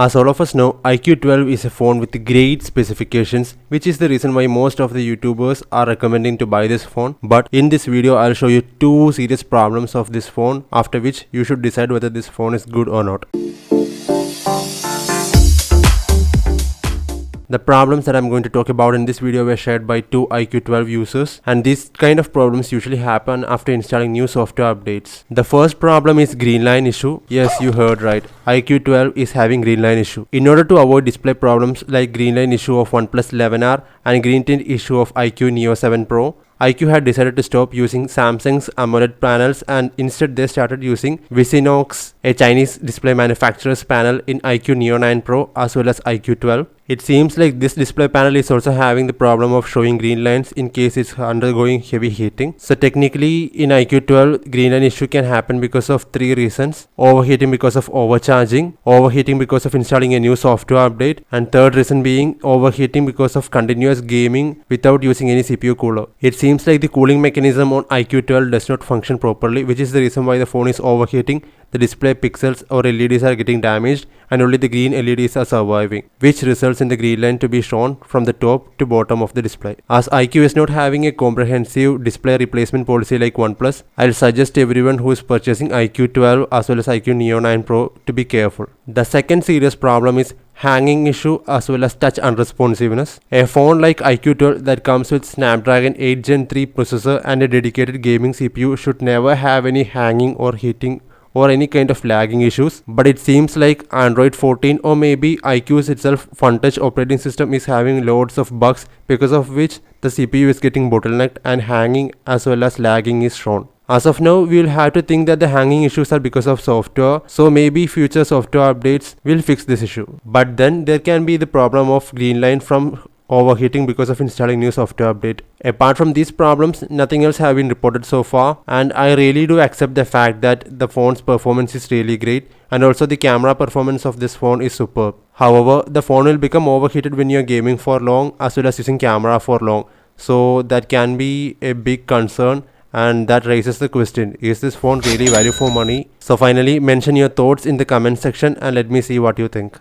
As all of us know, IQOO 12 is a phone with great specifications, which is the reason why most of the YouTubers are recommending to buy this phone. But in this video, I'll show you two serious problems of this phone, after which you should decide whether this phone is good or not. The problems that I'm going to talk about in this video were shared by two IQOO 12 users, and these kind of problems usually happen after installing new software updates. The first problem is green line issue. Yes, you heard right. IQOO 12 is having green line issue. In order to avoid display problems like green line issue of OnePlus 11R and green tint issue of IQOO Neo 7 Pro, IQOO had decided to stop using Samsung's AMOLED panels, and instead they started using Visionox, a Chinese display manufacturer's panel in IQOO Neo 9 Pro as well as IQOO 12. It seems like this display panel is also having the problem of showing green lines in case it's undergoing heavy heating. So technically in IQOO 12, green line issue can happen because of three reasons: overheating because of overcharging, overheating because of installing a new software update, and third reason being overheating because of continuous gaming without using any CPU cooler. It seems like the cooling mechanism on IQOO 12 does not function properly, which is the reason why the phone is overheating. The display pixels or LEDs are getting damaged and only the green LEDs are surviving, which results in the green line to be shown from the top to bottom of the display. As IQOO is not having a comprehensive display replacement policy like OnePlus, I'll suggest everyone who is purchasing IQOO 12 as well as IQOO Neo 9 Pro to be careful. The second serious problem is hanging issue as well as touch unresponsiveness. A phone like IQOO 12 that comes with Snapdragon 8 Gen 3 processor and a dedicated gaming CPU should never have any hanging or heating or any kind of lagging issues, but it seems like Android 14 or maybe IQOO's itself FunTouch operating system is having loads of bugs, because of which the CPU is getting bottlenecked and hanging as well as lagging is shown. As of now, we will have to think that the hanging issues are because of software, so maybe future software updates will fix this issue. But then there can be the problem of green line from overheating because of installing new software update. Apart from these problems, nothing else have been reported so far, and I really do accept the fact that the phone's performance is really great, and also the camera performance of this phone is superb. However, the phone will become overheated when you're gaming for long as well as using camera for long, so that can be a big concern. And that raises the question, is this phone really value for money? So finally, mention your thoughts in the comment section and let me see what you think.